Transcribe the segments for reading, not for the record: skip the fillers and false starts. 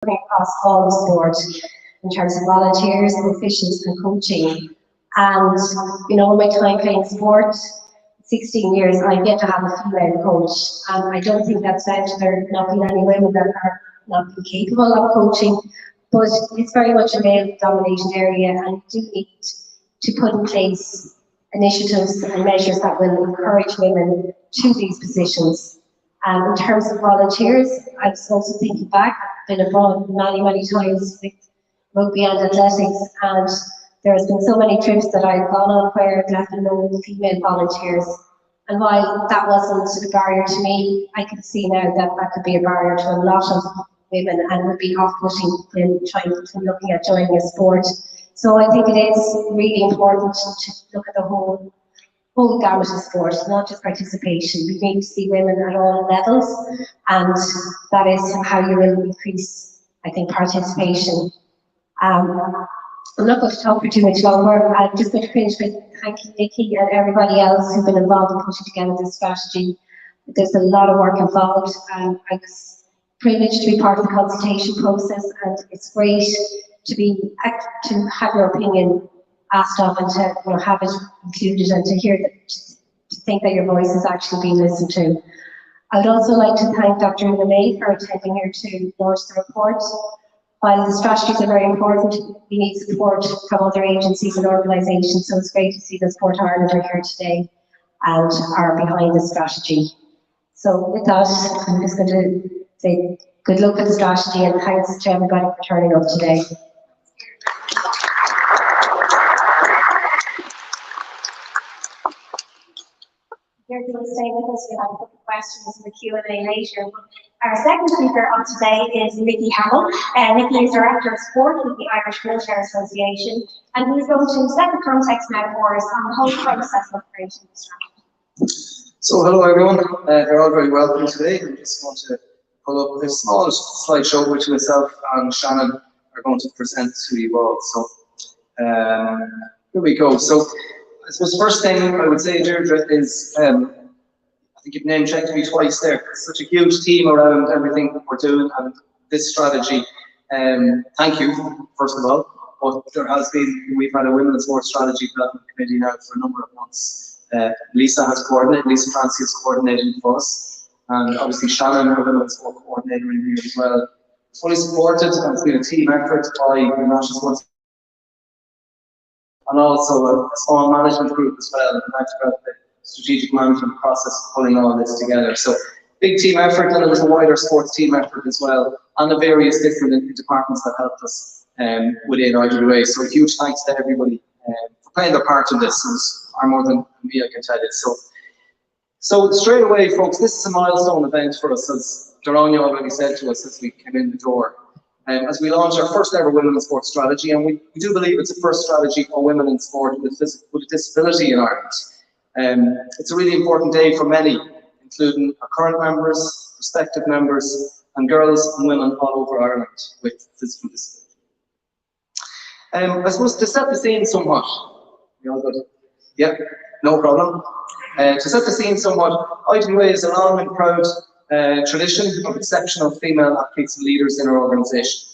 across all the sport in terms of volunteers, officials and coaching. And, you know, in my time playing sport, 16 years, I've yet to have a female coach. And I don't think that's down to there not being any women that are not being capable of coaching, but it's very much a male-dominated area, and you do need to put in place initiatives and measures that will encourage women to these positions. In terms of volunteers, I was also thinking back, I've been involved many times with rugby and athletics, and there has been so many trips that I've gone on where I've left no female volunteers. And while that wasn't a barrier to me, I can see now that that could be a barrier to a lot of women and would be off-putting when looking at joining a sport. So I think it is really important to look at the whole gamut of sport, not just participation. We need to see women at all levels, and that is how you will increase, I think, participation. I'm not going to talk for too much longer. I'm just going to finish with thanking Nikki and everybody else who've been involved in putting together this strategy. There's a lot of work involved. I was privileged to be part of the consultation process, and it's great to have your opinion asked of and to have it included and to hear that, to think that your voice is actually being listened to. I would also like to thank Dr. Una May for attending here to launch the report. While the strategies are very important, we need support from other agencies and organisations, so it's great to see that Sport Ireland are here today and are behind the strategy. So with that, I'm just going to say good luck with the strategy and thanks to everybody for turning up today. You're going to stay with us. We'll have a couple of questions in the Q&A later. Our second speaker on today is Mickey Hamill. Mickey is Director of Sport with the Irish Wheelchair Association, and he's going to set the context now for us on the whole process of creating the strategy. So hello everyone, you're all very welcome today. I'm just going to pull up this small slideshow which myself and Shannon are going to present to you all. So here we go. So I suppose the first thing I would say, Deirdre, is I think you've name checked me twice there. It's such a huge team around everything that we're doing and this strategy. Thank you, first of all. But there has been, we've had a Women's Sport Strategy Development Committee now for a number of months. Lisa Francie has coordinated for us. And obviously Shannon, our Women's Sport Coordinator in here as well. Fully supported, and it's been a team effort by the National Sports and also a small management group as well, and that's about the strategic management process pulling all this together. So big team effort, and there was a wider sports team effort as well, and the various different departments that helped us within IWA. So huge thanks to everybody for playing their part in this. It was far more than me, I can tell you. So straight away, folks, this is a milestone event for us, as Dorania already said to us as we came in the door. As we launch our first ever women in sport strategy, and we do believe it's the first strategy for women in sport with a disability in Ireland. It's a really important day for many, including our current members, prospective members, and girls and women all over Ireland with physical disability. I suppose to set the scene somewhat, you all good? Yeah, no problem. To set the scene somewhat, IWA is a long and proud tradition of exceptional female athletes and leaders in our organisation.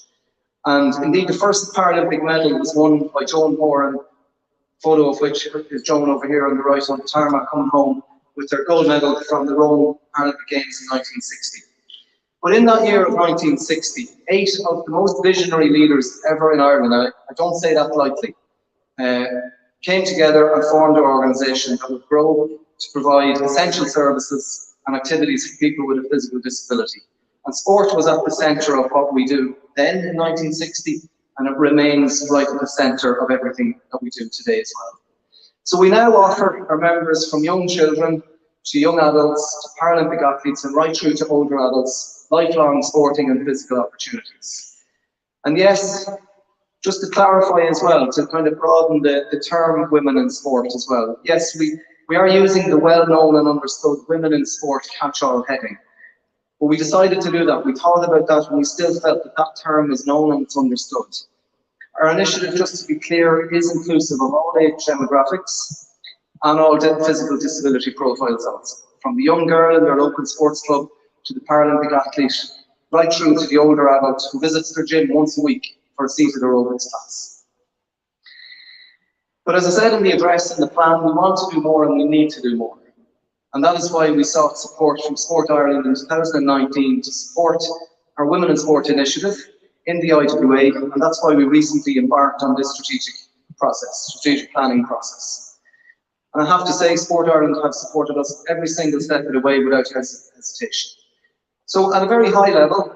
And indeed, the first Paralympic medal was won by Joan Horan, photo of which is Joan over here on the right on the tarmac coming home with her gold medal from the Rome Paralympic Games in 1960. But in that year of 1960, 8 of the most visionary leaders ever in Ireland, and I don't say that lightly, came together and formed an organisation that would grow to provide essential services and activities for people with a physical disability. And sport was at the centre of what we do then in 1960, and it remains right at the centre of everything that we do today as well. So we now offer our members from young children to young adults to Paralympic athletes and right through to older adults, lifelong sporting and physical opportunities. And yes, just to clarify as well, to kind of broaden the term women in sport as well. Yes, we are using the well-known and understood women in sport catch-all heading. But we decided to do that. We thought about that and we still felt that that term is known and it's understood. Our initiative, just to be clear, is inclusive of all age demographics and all physical disability profiles also. From the young girl in their local sports club to the Paralympic athlete, right through to the older adult who visits their gym once a week for a seated aerobics class. But as I said in the address and the plan, we want to do more and we need to do more. And that is why we sought support from Sport Ireland in 2019 to support our Women in Sport initiative in the IWA, and that's why we recently embarked on this strategic planning process. And I have to say, Sport Ireland have supported us every single step of the way without hesitation. So at a very high level,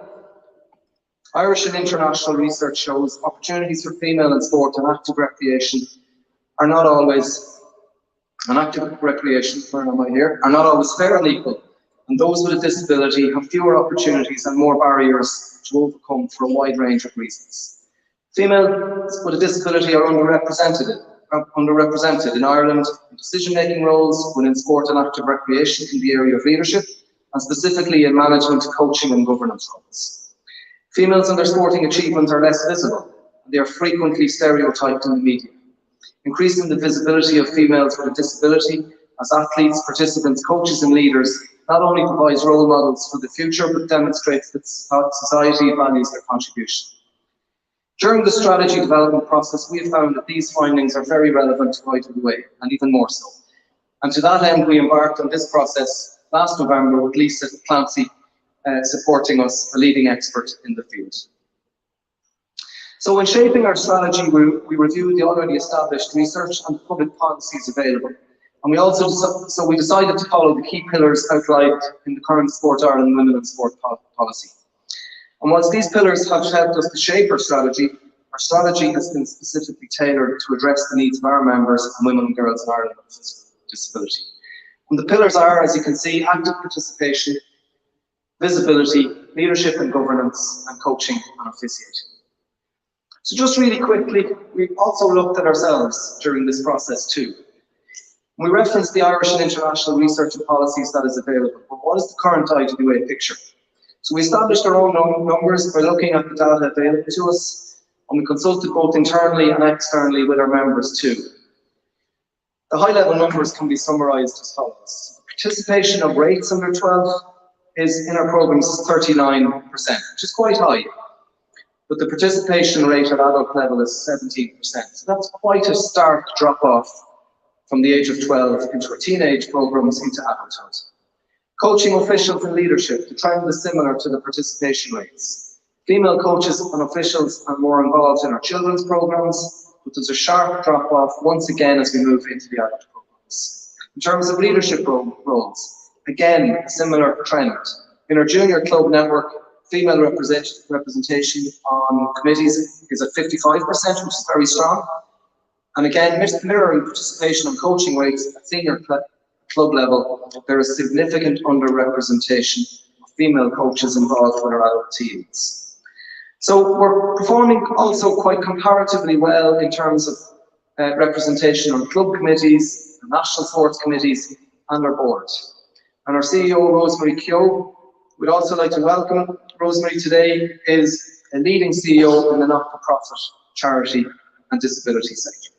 Irish and international research shows opportunities for female in sport and active recreation are not always, are not always fair and equal, and those with a disability have fewer opportunities and more barriers to overcome for a wide range of reasons. Females with a disability are underrepresented in Ireland in decision-making roles within sport and active recreation in the area of leadership, and specifically in management, coaching and governance roles. Females and their sporting achievements are less visible, and they are frequently stereotyped in the media. Increasing the visibility of females with a disability as athletes, participants, coaches and leaders not only provides role models for the future, but demonstrates that society values their contribution. During the strategy development process, we have found that these findings are very relevant to IWA, and even more so. And to that end, we embarked on this process last November with Lisa Clancy supporting us, a leading expert in the field. So in shaping our strategy, we reviewed the already established research and public policies available. And we decided to follow the key pillars outlined in the current Sport Ireland Women in Sport policy. And whilst these pillars have helped us to shape our strategy has been specifically tailored to address the needs of our members and women and girls in Ireland with disability. And the pillars are, as you can see, active participation, visibility, leadership and governance, and coaching and officiating. So just really quickly, we've also looked at ourselves during this process too. We referenced the Irish and international research and policies that is available, but what is the current IWA picture? So we established our own numbers by looking at the data available to us, and we consulted both internally and externally with our members too. The high-level numbers can be summarised as follows. Participation of rates under 12 is in our programmes is 39%, which is quite high. But the participation rate at adult level is 17%. So that's quite a stark drop-off from the age of 12 into our teenage programmes into adulthood. Coaching officials and leadership, the trend is similar to the participation rates. Female coaches and officials are more involved in our children's programmes, but there's a sharp drop-off once again as we move into the adult programmes. In terms of leadership roles, again, a similar trend. In our junior club network, female representation on committees is at 55%, which is very strong. And again, mirroring participation on coaching rates at senior club level, there is significant underrepresentation of female coaches involved with our adult teams. So we're performing also quite comparatively well in terms of representation on club committees, national sports committees, and our board. And our CEO, Rosemary Keogh, we'd also like to welcome Rosemary today, is a leading CEO in the not-for-profit charity and disability sector.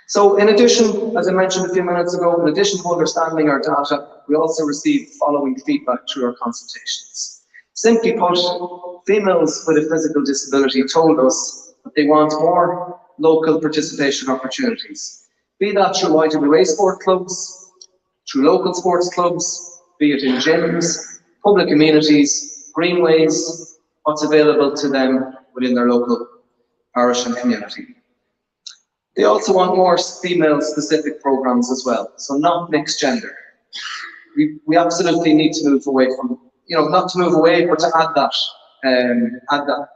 So in addition, as I mentioned a few minutes ago, in addition to understanding our data, we also received following feedback through our consultations. Simply put, females with a physical disability told us that they want more local participation opportunities, be that through IWA sport clubs, through local sports clubs, be it in gyms, public amenities, greenways, what's available to them within their local parish and community. They also want more female-specific programs as well, so not mixed gender. We absolutely need to move away from, not to move away, but to add that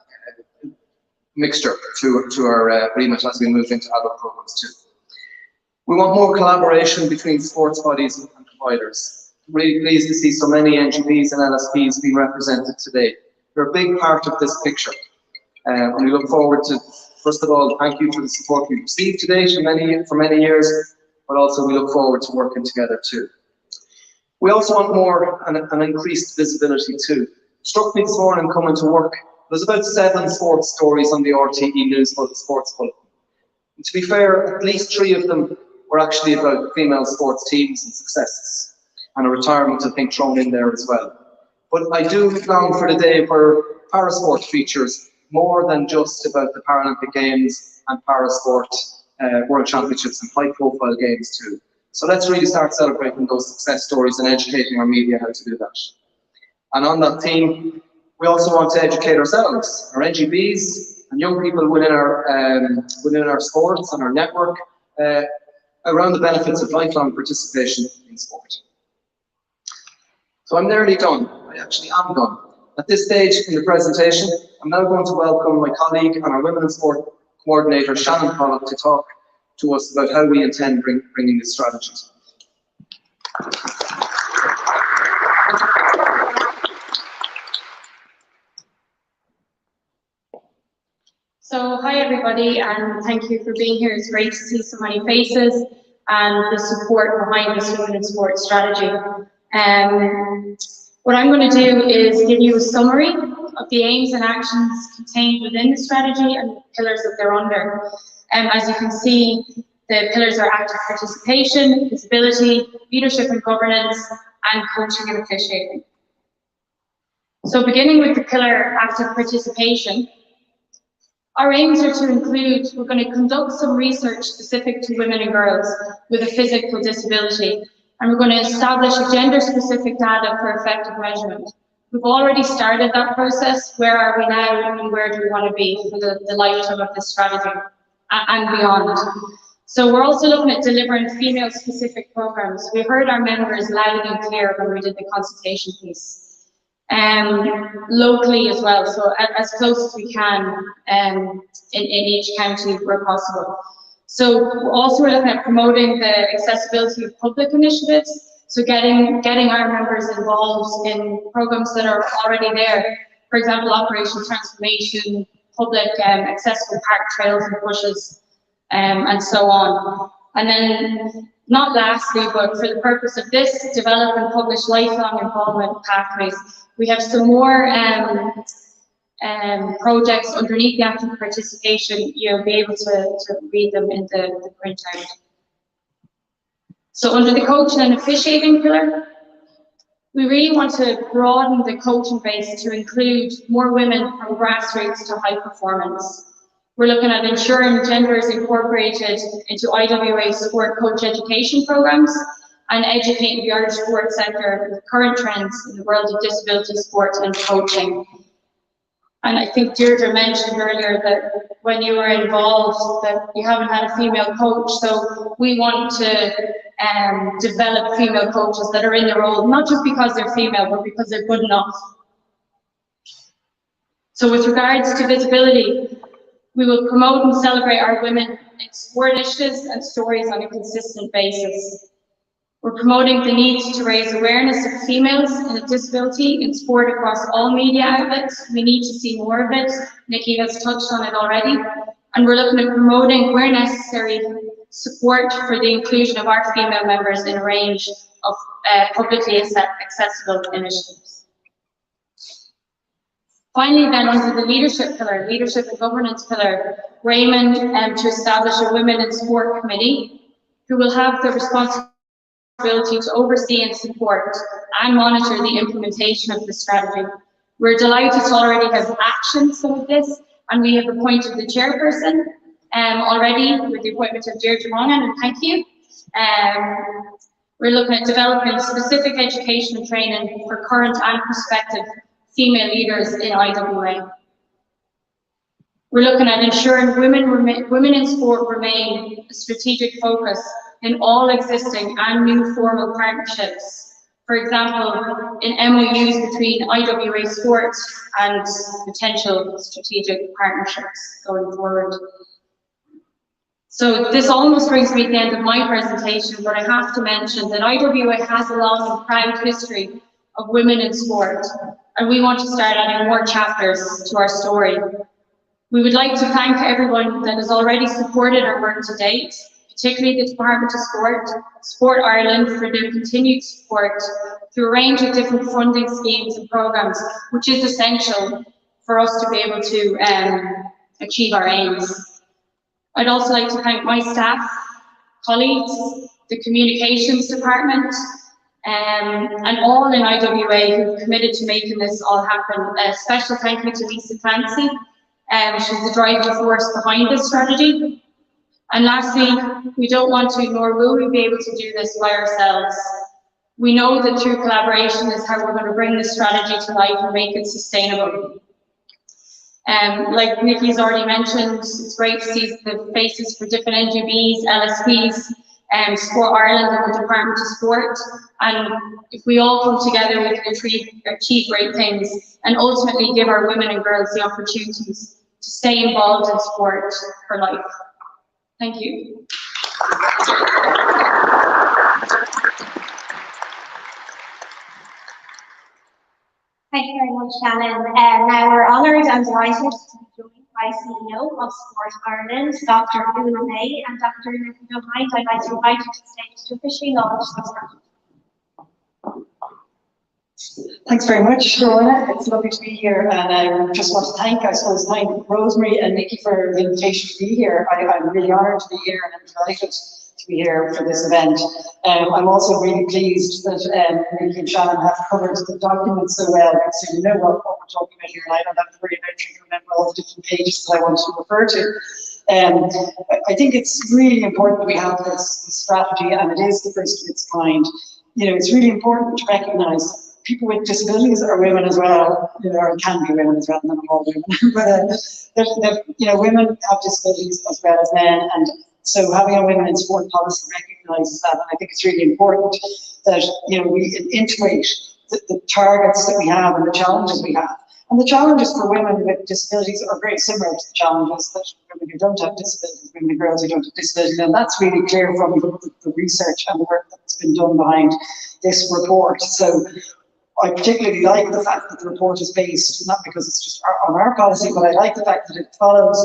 mixture to our remit as we move into adult programs too. We want more collaboration between sports bodies and providers. Really pleased to see so many NGPs and LSPs being represented today. They're a big part of this picture, and we look forward to. First of all, thank you for the support we've received today for many years, but also we look forward to working together too. We also want more and increased visibility too. It struck me this morning coming to work, there's about 7 sports stories on the RTE News Sports Bulletin. And to be fair, at least 3 of them were actually about female sports teams and successes, and a retirement I think thrown in there as well. But I do long for the day where parasport features more than just about the Paralympic Games and parasport World Championships and high-profile games too. So let's really start celebrating those success stories and educating our media how to do that. And on that theme, we also want to educate ourselves, our NGBs and young people within our sports and our network around the benefits of lifelong participation in sport. So I'm nearly done. I actually am done. At this stage in the presentation, I'm now going to welcome my colleague and our Women in Sport coordinator, Shannon Pollock, to talk to us about how we intend bringing this strategy. So hi everybody, and thank you for being here. It's great to see so many faces and the support behind this Women in Sport strategy. What I'm going to do is give you a summary of the aims and actions contained within the strategy and the pillars that they're under. As you can see, the pillars are active participation, visibility, leadership and governance, and coaching and officiating. So beginning with the pillar active participation, our aims are to include, we're going to conduct some research specific to women and girls with a physical disability, and we're going to establish a gender-specific data for effective measurement. We've already started that process. Where are we now and where do we want to be for the lifetime of this strategy and beyond? So we're also looking at delivering female-specific programs. We heard our members loud and clear when we did the consultation piece. Locally as well, so as close as we can in each county where possible. So we're looking at promoting the accessibility of public initiatives, so getting our members involved in programs that are already there. For example, Operation Transformation, public accessible park trails and pushes, and so on. And then, not lastly, but for the purpose of this, develop and publish lifelong involvement pathways. We have some more projects underneath the active participation. You'll be able to read them in the printout. So under the coaching and officiating pillar, we really want to broaden the coaching base to include more women from grassroots to high performance. We're looking at ensuring gender is incorporated into IWA sport coach education programs and educating the Irish sport sector with current trends in the world of disability sport and coaching. And I think Deirdre mentioned earlier that when you were involved that you haven't had a female coach, so we want to develop female coaches that are in the role, not just because they're female, but because they're good enough. So with regards to visibility, we will promote and celebrate our women in sport initiatives and stories on a consistent basis. We're promoting the need to raise awareness of females with disability in sport across all media outlets. We need to see more of it. Nikki has touched on it already. And we're looking at promoting, where necessary, support for the inclusion of our female members in a range of publicly accessible initiatives. Finally, then, under the leadership pillar, leadership and governance pillar, we're aiming to establish a Women in Sport committee who will have the responsibility to oversee and support and monitor the implementation of the strategy. We're delighted to already have actioned some of this, and we have appointed the chairperson already with the appointment of Deirdre Monaghan, and thank you. We're looking at developing specific education and training for current and prospective female leaders in IWA. We're looking at ensuring women in sport remain a strategic focus in all existing and new formal partnerships. For example, in MOUs between IWA Sport and potential strategic partnerships going forward. So this almost brings me to the end of my presentation, but I have to mention that IWA has a long and proud history of women in sport, and we want to start adding more chapters to our story. We would like to thank everyone that has already supported our work to date, particularly the Department of Sport, Sport Ireland for their continued support through a range of different funding schemes and programs, which is essential for us to be able to achieve our aims. I'd also like to thank my staff, colleagues, the communications department, and all in IWA who committed to making this all happen. A special thank you to Lisa Clancy. She's the driving force behind this strategy. And lastly, we don't want to, nor will we be able to do this by ourselves. We know that through collaboration is how we're going to bring this strategy to life and make it sustainable. Like Nikki's already mentioned, it's great to see the faces for different NGBs, LSPs, Sport Ireland and the Department of Sport. And if we all come together, we can achieve great things and ultimately give our women and girls the opportunities to stay involved in sport for life. Thank you. Thank you very much, Shannon. Now we're honoured and delighted to be joined by CEO of Sport Ireland, Dr. Una May, and Dr. If you don't mind, I'd like to invite you to the stage to officially launch the strategy. Thanks very much, Lorna. It's lovely to be here, and I just want to thank Rosemary and Nikki for the invitation to be here. I'm really honoured to be here, and I'm delighted to be here for this event. I'm also really pleased that Nikki and Shannon have covered the documents so well, so you know what we're talking about here, and I don't have to worry about trying to remember all the different pages that I want to refer to. I think it's really important that we have this strategy, and it is the first of its kind. You know, it's really important to recognise people with disabilities are women as well, you know, or can be women as well, not all women, but you know, women have disabilities as well as men, and so having a women in sport policy recognises that, and I think it's really important that, you know, we integrate the targets that we have and the challenges we have. And the challenges for women with disabilities are very similar to the challenges that women who don't have disabilities, women and girls who don't have disabilities, and that's really clear from the research and the work that's been done behind this report. So I particularly like the fact that the report is based, not because it's just on our policy, but I like the fact that it follows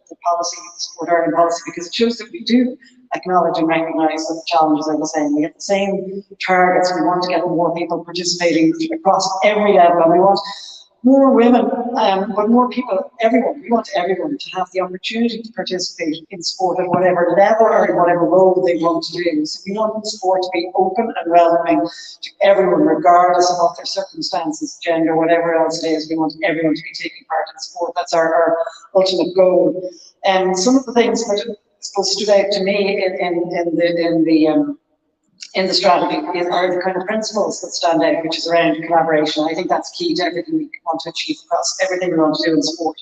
the policy, the Sport Ireland policy, because it shows that we do acknowledge and recognise that the challenges are the same. We have the same targets. We want to get more people participating across every level, and we want more women, but more people, everyone. We want everyone to have the opportunity to participate in sport at whatever level or in whatever role they want to do. So we want sport to be open and welcoming to everyone, regardless of what their circumstances, gender, whatever else it is. We want everyone to be taking part in sport. That's our ultimate goal. And some of the things that stood out to me in the strategy are the kind of principles that stand out, which is around collaboration. I think that's key to everything we want to achieve across everything we want to do in sport.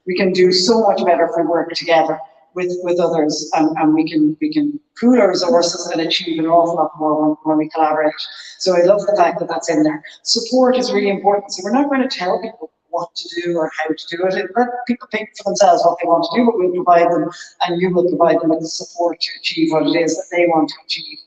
We can do so much better if we work together with others, and we can pool our resources and achieve an awful lot more when we collaborate. So I love the fact that that's in there. Support is really important. So we're not going to tell people what to do or how to do it. Let people pick for themselves what they want to do, but we'll provide them, and you will provide them with the support to achieve what it is that they want to achieve.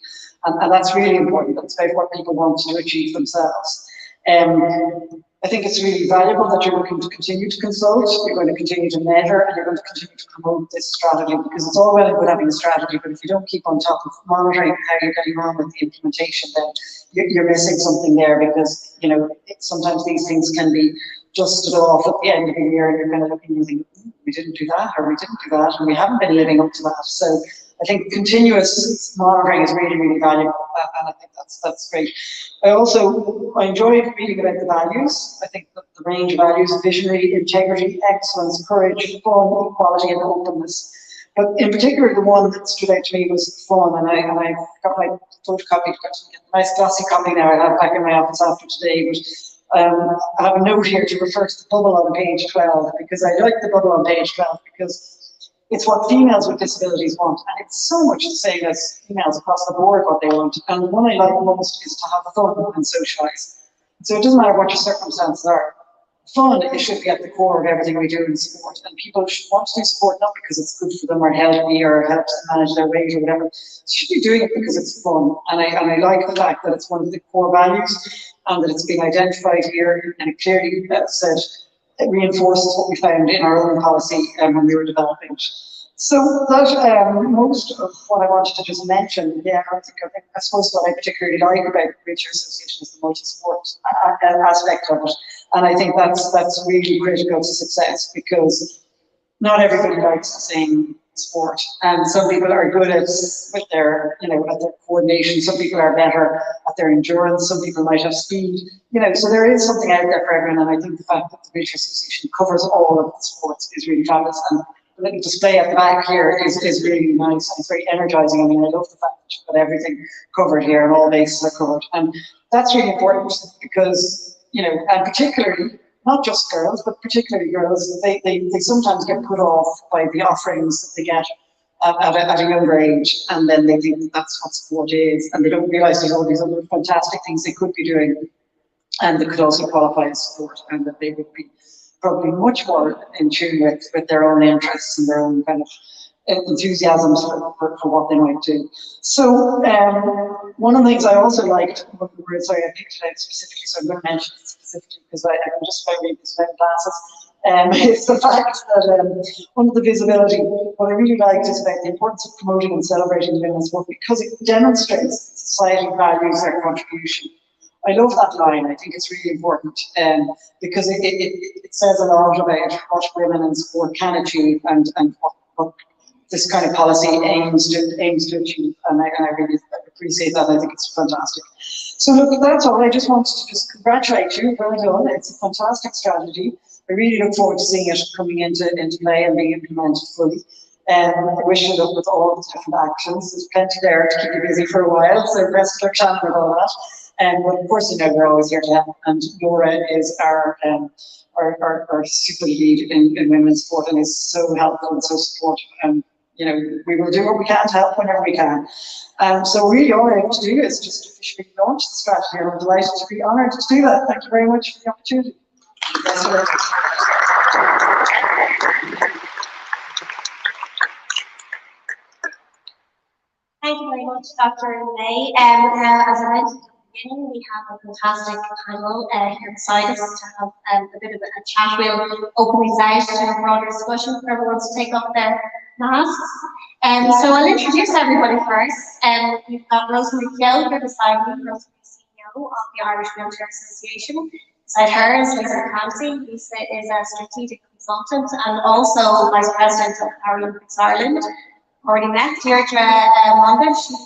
And that's really important. That's about what people want to achieve themselves. I think it's really valuable that you're going to continue to consult, you're going to continue to measure, and you're going to continue to promote this strategy, because it's all well and good having a strategy, but if you don't keep on top of monitoring how you're getting on with the implementation, then you're missing something there, because, you know, sometimes these things can be dusted off at the end of the year, and you're kind of looking and thinking, we didn't do that, or we didn't do that, and we haven't been living up to that. So I think continuous monitoring is really, really valuable, and I think that's great. I enjoyed reading about the values. I think that the range of values: visionary, integrity, excellence, courage, fun, equality, and openness. But in particular, the one that stood out to me was fun, and I got my photocopy, got a nice glossy copy now. I have back in my office after today, but I have a note here to refer to the bubble on page 12, because I like the bubble on page 12 because it's what females with disabilities want, and it's so much the same as females across the board what they want. And the one I like most is to have fun and socialise. So it doesn't matter what your circumstances are. Fun, it should be at the core of everything we do in sport, and people should want to do sport not because it's good for them or healthy or helps them manage their weight or whatever. They should be doing it because it's fun, and I like the fact that it's one of the core values and that it's being identified here, and it clearly said it reinforces what we found in our own policy when we were developing it. So that most of what I wanted to just mention, I suppose what I particularly like about Wheelchair Association is the multi-sport aspect of it, and I think that's really critical to success, because not everybody likes the same sport. And some people are good at with their, at their coordination. Some people are better at their endurance. Some people might have speed. So there is something out there for everyone. And I think the fact that the Wheelchair Association covers all of the sports is really fabulous. And the little display at the back here is really nice. And it's very energizing. I mean, I love the fact that you've got everything covered here and all bases are covered. And that's really important because, and particularly, not just girls, but particularly girls, they sometimes get put off by the offerings that they get at a younger age, and then they think that's what sport is, and they don't realise there's all these other fantastic things they could be doing, and that could also qualify as sport, and that they would be probably much more in tune with their own interests and their own kind of enthusiasms for what they might do. So one of the things I also liked, I picked it out specifically, so I'm going to mention it specifically because I can just about read this without glasses, is the fact that under the visibility, what I really liked is about the importance of promoting and celebrating women's work because it demonstrates that society values their contribution. I love that line. I think it's really important because it says a lot about what women in sport can achieve and what this kind of policy aims to achieve, and I really appreciate that. I think it's fantastic. So look, that's all. I just wanted to just congratulate you. Well done. It's a fantastic strategy. I really look forward to seeing it coming into play and being implemented fully. I wish you luck with all the different actions. There's plenty there to keep you busy for a while. So best of luck, Shannon, with all that. But of course, we're always here to help. And Laura is our super lead in women's sport and is so helpful and so supportive. And we will do what we can to help whenever we can. So really all I have to do is just officially launch the strategy, and I'm delighted to be honoured to do that. Thank you very much for the opportunity. Thank you very much, Dr. May. As I mentioned at the beginning, we have a fantastic panel here beside us to have a bit of a chat. We'll open these out to a broader discussion for everyone to take off their masks. So I'll introduce everybody first. We've got Rosemary Gill here beside me, Rosemary, CEO of the Irish Wheelchair Association. Beside her is Lisa Clancy. Lisa is a strategic consultant and also Vice President of Paralympics Ireland. Already met Deirdre Monga, she's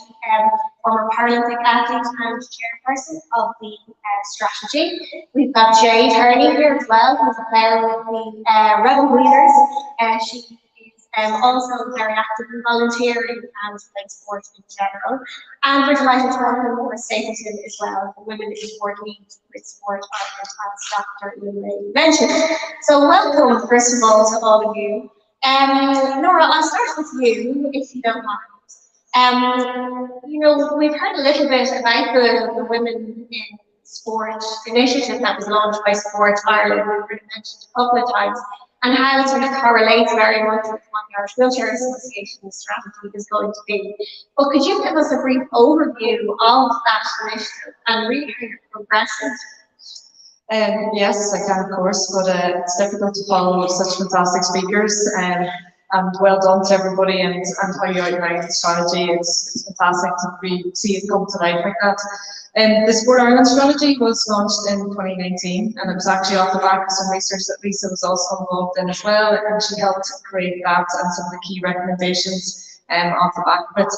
former Paralympic athlete and chairperson of the strategy. We've got Jade Hurney here as well, who's a player with the Rebel Leaders. She is also very active in volunteering and playing sports in general. And we're delighted to welcome Laura Stapleton as well, the Women in Sport Lead with Sport Ireland, as Dr. May mentioned. So welcome, first of all, to all of you. Nora, I'll start with you, if you don't mind. We've heard a little bit about the Women in Sport initiative that was launched by Sport Ireland, we've already mentioned a couple of times, and how it sort of correlates very much with what the Irish Wheelchair Association strategy is going to be. But could you give us a brief overview of that initiative and really how you're progressing? Yes, I can, of course, but it's difficult to follow with such fantastic speakers. And well done to everybody and how you outlined the strategy. It's fantastic to see it come to life like that. The Sport Ireland strategy was launched in 2019, and it was actually off the back of some research that Lisa was also involved in as well, and she helped create that and some of the key recommendations off the back of it.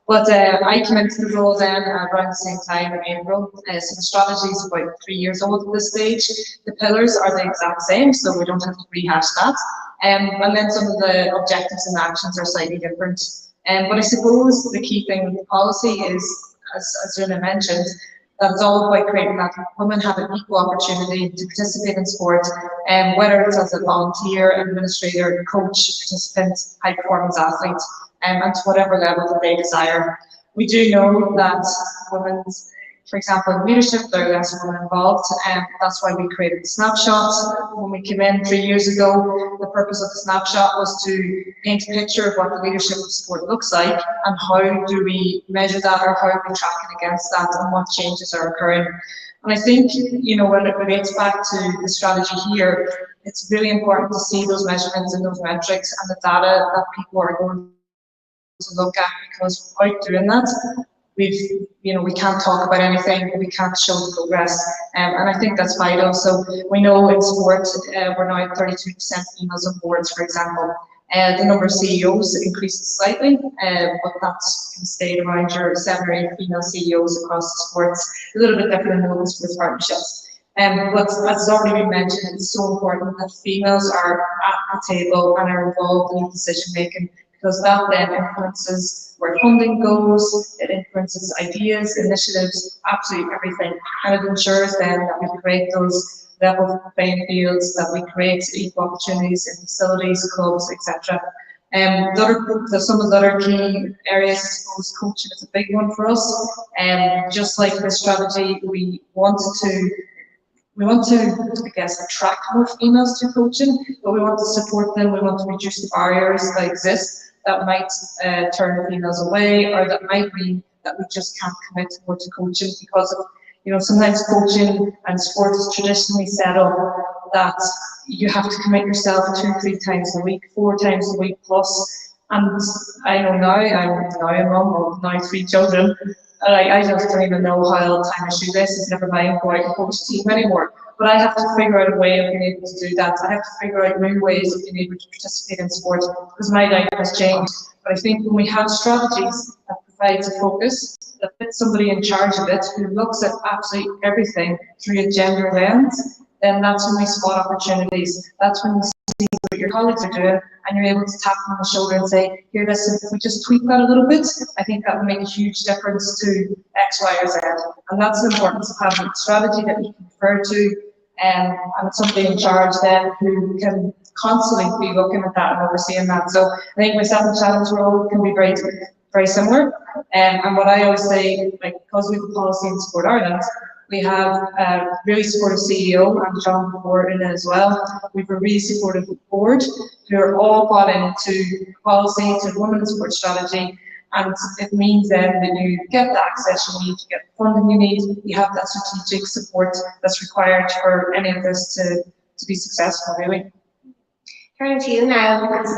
But I came into the role then around the same time in April, so the strategy is about 3 years old at this stage. The pillars are the exact same, so we don't have to rehash that. And then some of the objectives and actions are slightly different. But I suppose the key thing with the policy is, as Jenna mentioned, that it's all about creating that women have an equal opportunity to participate in sport, whether it's as a volunteer, administrator, coach, participant, high performance athlete, and to whatever level that they desire. We do know that women's, for example, in leadership, there are less women involved, and that's why we created the snapshot. When we came in 3 years ago, the purpose of the snapshot was to paint a picture of what the leadership of sport looks like, and how do we measure that, or how are we tracking against that, and what changes are occurring. And I think, when it relates back to the strategy here, it's really important to see those measurements and those metrics and the data that people are going to look at, because without doing that, we can't talk about anything, we can't show the progress, and I think that's vital. So we know in sport, we're now at 32% females on boards, for example, The number of CEOs increases slightly, but that's stayed around your 7 or 8 female CEOs across the sports, a little bit different in the women's sports partnerships. But as has already been mentioned, it's so important that females are at the table and are involved in decision making, because that then influences where funding goes, it influences ideas, initiatives, absolutely everything. And it ensures then that we create those level playing fields, that we create equal opportunities in facilities, clubs, etc. Some of the other key areas, I suppose, coaching is a big one for us. Just like the strategy, we want to, I guess, attract more females to coaching, but we want to support them. We want to reduce the barriers that exist that might turn females away, or that might mean that we just can't commit more to coaching because of, sometimes coaching and sport is traditionally set up that you have to commit yourself 2-3 times a week, 4 times a week plus. And I know now, I'm a mum of now 3 children, and I just don't even know how I'll time a shoe this, never mind go out and coach a team anymore. But I have to figure out a way of being able to do that. I have to figure out new ways of being able to participate in sport, because my life has changed. But I think when we have strategies that provides a focus, that puts somebody in charge of it, who looks at absolutely everything through a gender lens, then that's when we spot opportunities. That's when we see what your colleagues are doing, and you're able to tap them on the shoulder and say, here, listen, if we just tweak that a little bit, I think that would make a huge difference to X, Y, or Z. And that's the importance of having a strategy that we can refer to, and somebody in charge then who can constantly be looking at that and overseeing that. So I think myself and Shannon's role can be very similar. And what I always say, because we have a policy in Sport Ireland, we have a really supportive CEO and John Moore in it as well. We have a really supportive board who are all bought into policy, to women's sport strategy. And it means then that you get the access you need, you get the funding you need, you have that strategic support that's required for any of this to be successful, really. Turning to you now, because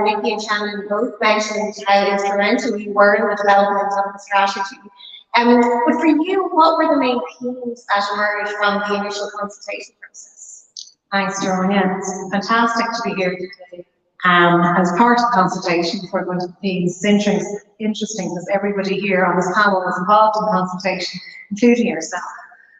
Nikki and Shannon both mentioned how instrumental you were in the development of the strategy. But for you, what were the main themes that emerged from the initial consultation process? Thanks, Joan. Yeah, it's fantastic to be here today. As part of the consultation for going to the themes, it's interesting because everybody here on this panel was involved in the consultation, including yourself,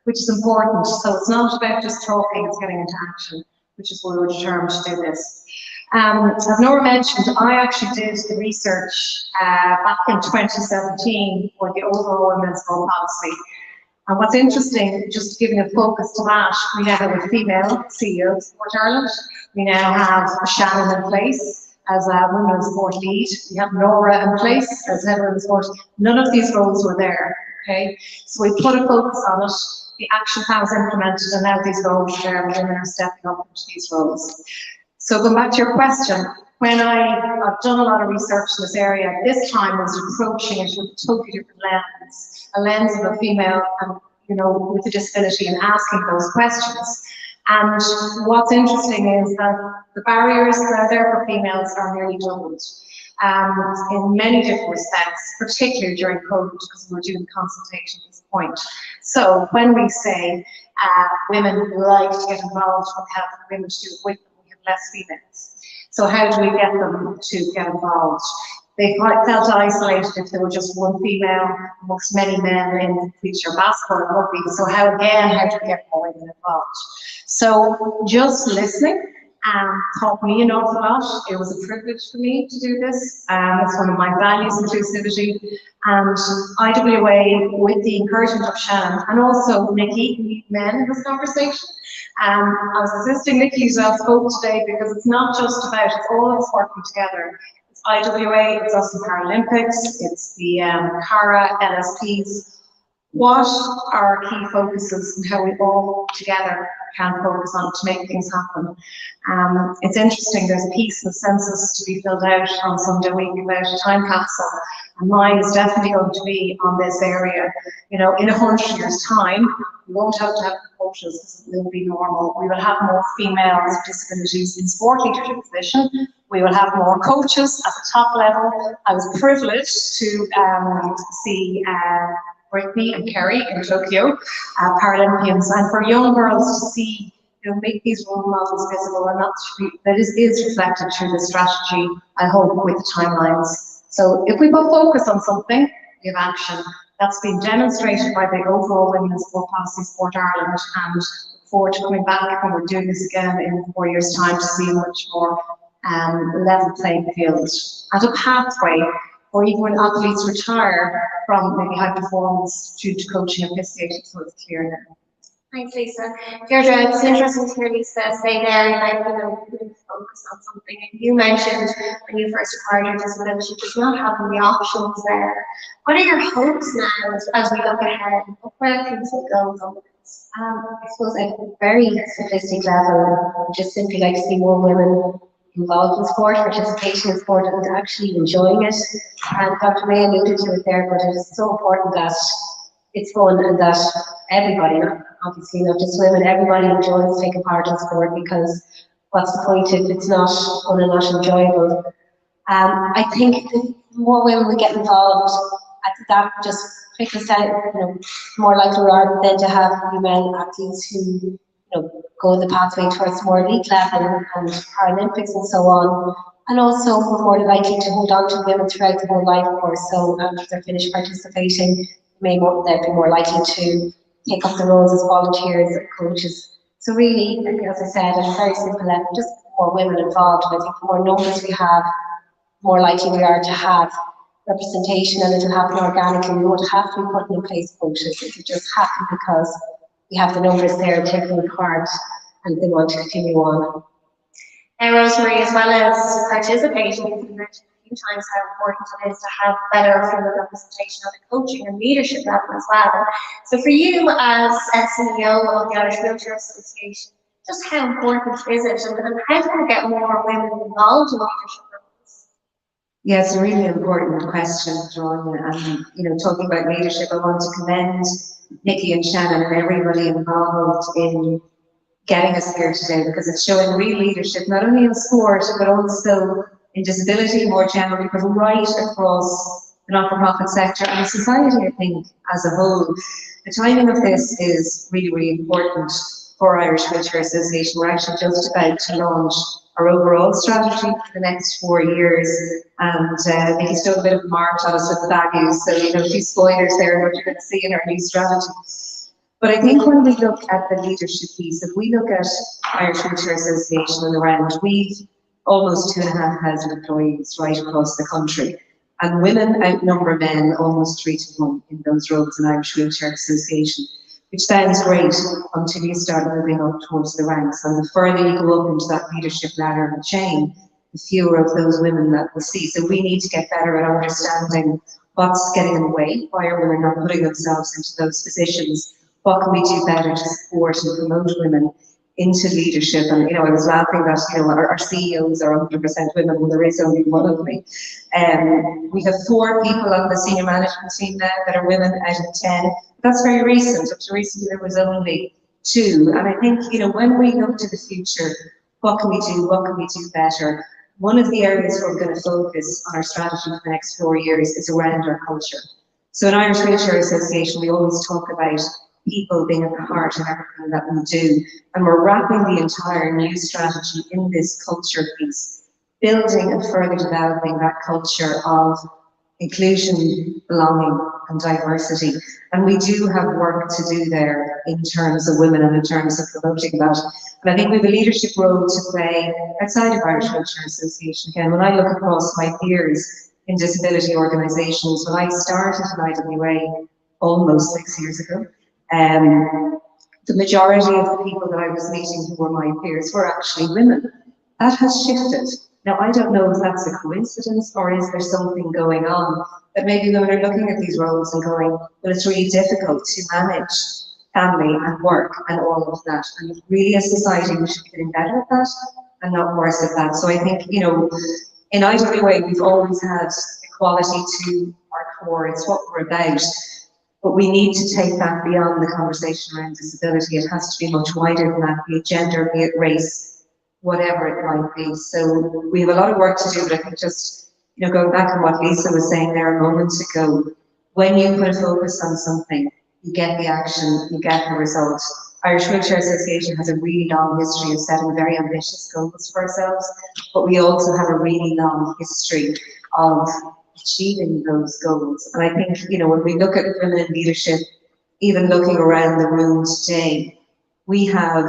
which is important. So it's not about just talking, it's getting into action, which is why we were determined to do this. As Nora mentioned, I actually did the research back in 2017 for the overall women's sport policy. And what's interesting, just giving a focus to that, we now have a female CEO of Sport Ireland. We now have Shannon in place as a women's sport lead. We have Nora in place as head of women's sport. None of these roles were there, okay? So we put a focus on it. The action plan was implemented, and now these roles are there, and women are stepping up into these roles. So going back to your question, when I've done a lot of research in this area, this time I was approaching it with a totally different lens, a lens of a female, with a disability, and asking those questions. And what's interesting is that the barriers that are there for females are nearly doubled in many different respects, particularly during COVID, because we were doing consultation at this point. So when we say women like to get involved, we have women to do it with them, we have less females. So how do we get them to get involved? They felt isolated if there were just one female amongst many men in wheelchair basketball and rugby. So how do we get more women involved? So just listening taught me an awful lot. It was a privilege for me to do this. It's one of my values, inclusivity. And IWA, with the encouragement of Shannon and also Nikki, we need men in this conversation. I was assisting Nikki as well spoke today, because it's not just about, it's all of us working together. It's IWA, it's us in Paralympics, it's the CARA, LSPs. What are our key focuses and how we all together can focus on to make things happen? It's interesting, there's a piece in the census to be filled out on Sunday week about a time capsule, and mine is definitely going to be on this area. In 100 years' time, we won't have to have coaches, this will be normal. We will have more females with disabilities in sport leadership position. We will have more coaches at the top level. I was privileged to see Brittany and Kerry in Tokyo, Paralympians, and for young girls to see make these role models visible, and that is reflected through the strategy, I hope, with the timelines. So if we both focus on something, we have action. That's been demonstrated by the overall Women's Sport Policy Sport Ireland, and look forward to coming back when we're doing this again in 4 years' time to see a much more level playing field and a pathway, or even when athletes retire from maybe high performance due to coaching and facilitating, so it's clear now. Thanks, Lisa. Deirdre, it's interesting to hear Lisa say there, like, really focus on something. And you mentioned when you first acquired your disability, just not having the options there. What are your hopes now as we look ahead? Where things will go from this? I suppose at a very simplistic level, just simply like to see more women involved in sport, participation in sport, and actually enjoying it. And Dr. May alluded to it there, but it is so important that it's fun and that everybody, obviously not just women, everybody enjoys taking part in sport, because what's the point if it's not fun and not enjoyable? I think the more women we get involved, I think that just trickles down, more likely we are then to have female athletes who, go the pathway towards more elite level and Paralympics and so on. And also we're more likely to hold on to women throughout the whole life course. So after they're finished participating, they'd be more likely to take up the roles as volunteers and coaches. So really, as I said, at a very simple level, just more women involved. And I think the more numbers we have, more likely we are to have representation, and it'll happen organically. We won't have to be putting in place coaches. It'll just happen because we have the numbers there taking part and they want to continue on. And Rosemary, as well as participating, you mentioned a few times how important it is to have better female representation at the coaching and leadership level as well. So for you as CEO of the Irish Wheelchair Association, just how important is it, and how can we get more women involved in leadership roles? Yeah, it's a really important question, Joanna. And talking about leadership, I want to commend Nikki and Shannon and everybody involved in getting us here today, because it's showing real leadership, not only in sport, but also in disability more generally, but right across the not-for-profit sector and society, I think, as a whole. The timing of this is really, really important for Irish Wheelchair Association. We're actually just about to launch our overall strategy for the next 4 years, and Nikki's done a bit of a march on us with the values, so a few spoilers there, what you're going to see in our new strategy. But I think when we look at the leadership piece, if we look at Irish Wheelchair Association and around, we've almost 2,500 employees right across the country, and women outnumber men almost 3 to 1 in those roles in Irish Wheelchair Association, which sounds great until you start moving up towards the ranks. And the further you go up into that leadership ladder and chain, the fewer of those women that we'll see. So we need to get better at understanding what's getting in the way, why are women not putting themselves into those positions, what can we do better to support and promote women into leadership. And I was laughing that our CEOs are 100% women, and there is only one of me. We have 4 people on the senior management team now that are women out of 10. That's very recent. Up to recently there was only 2. And I think when we look to the future, what can we do? What can we do better? One of the areas where we're going to focus on our strategy for the next 4 years is around our culture. So in Irish Wheelchair Association, we always talk about people being at the heart of everything that we do. And we're wrapping the entire new strategy in this culture piece, building and further developing that culture of inclusion, belonging, and diversity. And we do have work to do there in terms of women and in terms of promoting that. And I think we have a leadership role to play outside of Irish Wheelchair Association. Again, when I look across my peers in disability organisations, when I started in IWA almost 6 years ago, the majority of the people that I was meeting who were my peers were actually women. That has shifted. Now, I don't know if that's a coincidence or is there something going on that maybe women are looking at these roles and going, well, it's really difficult to manage family and work and all of that. And really, as a society, we should be getting better at that and not worse at that. So I think, in IWA, we've always had equality to our core. It's what we're about. But we need to take that beyond the conversation around disability. It has to be much wider than that, be it gender, be it race, whatever it might be. So we have a lot of work to do, but I think just, going back on what Lisa was saying there a moment ago, when you put a focus on something, you get the action, you get the results. Irish Wheelchair Association has a really long history of setting very ambitious goals for ourselves, but we also have a really long history of achieving those goals. And I think, you know, when we look at women in leadership, even looking around the room today, we have,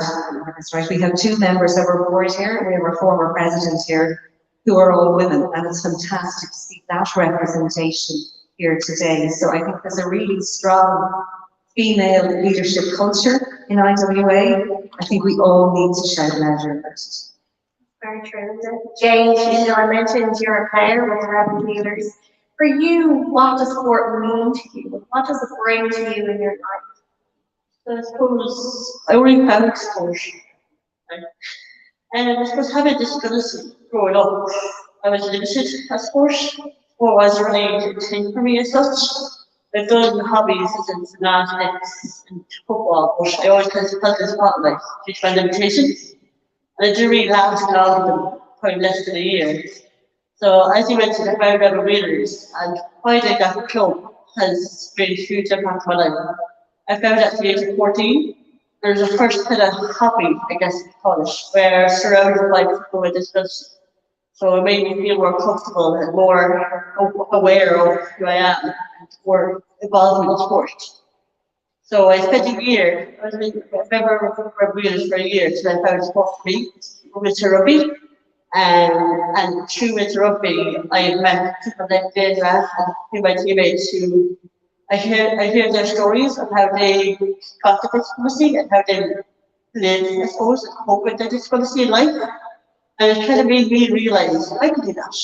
that's right, we have 2 members of our board here, and we have our former president here, who are all women, and it's fantastic to see that representation here today. So I think there's a really strong female leadership culture in IWA. I think we all need to shout louder about it. Very true. Jane, you know, I mentioned you're a player with the Rebel Wheelers. For you, what does sport mean to you? What does it bring to you in your life? So I suppose I only found sport. Right? And I suppose having disability growing up, I was limited at sport. Sport was really a thing for me as such. I've done hobbies and gymnastics and football, but I always kind of felt this spotlight due to my limitations. And I didn't really last long with them, probably less than a year. So as you mentioned, I found Rebel Wheelers, and finding that club has made a huge impact on my life. I found at the age of 14, there's a first kind of hobby, I guess you call it, where surrounded by people with disability. So it made me feel more comfortable and more aware of who I am and more involved with the sport. So I spent a year, I was a member of Rebel Wheelers for a year until I found sport for me, winter rugby. And through winter rugby, I met people like Dave and my teammates who I hear their stories of how they got the disability and how they live, I suppose, and cope with their disability in life. And it kind of made me realise I could do that.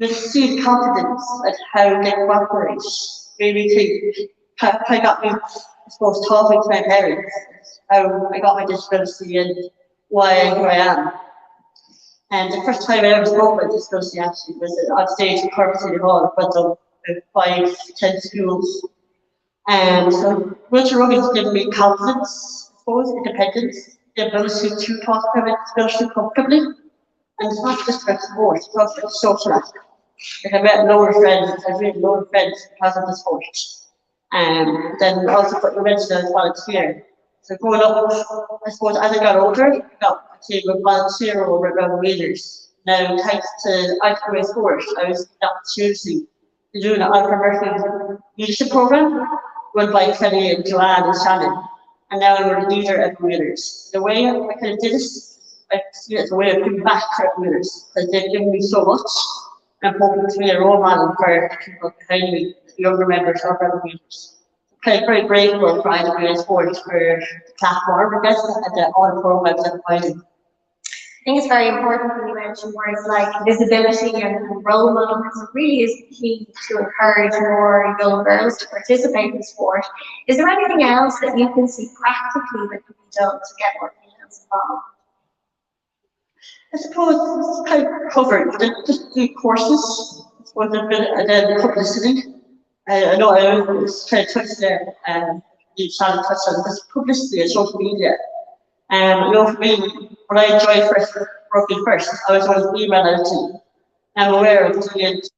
Just see the confidence and how they cooperate made me think, kind of got me, I suppose, talking to my parents, how I got my disability and why I am who I am. And the first time I ever spoke about disability actually was on stage in Cork City Hall in front of 5 to 10 schools. And so wheelchair rugby has given me confidence, I suppose, independence, the ability to talk about disability comfortably. And it's not just about sport, it's also about the social aspect. Like I met loads of friends, I've made loads of friends because of the sport. Then also what you mentioned as volunteer. So growing up, I suppose as I got older, I became a volunteer over at Rebel Wheelers. Now, thanks to IWA Sport, I was given the opportunity to do an entrepreneurial leadership program run by Kelly and Joanne and Shannon. And now I'm a leader at Wheelers. The way I kind of did this, I see it as a way of giving back to Wheelers because they've given me so much. I'm hoping to be a role model for the people behind me, the younger members of Rebel Wheelers. I'm very grateful for IWA Sport for the platform, I guess, and all the programs that provided. I think it's very important when you mention words like visibility and role model, because it really is key to encourage more young girls to participate in sport. Is there anything else that you can see practically that can be done to get more females involved? I suppose it's kind of covered. Just do courses, I suppose, and then publicity. I know I was trying to touch there, you Shannon touched on this publicity and social media. You know, for me, when I joined rugby first, I was always email out to. I'm aware of doing it.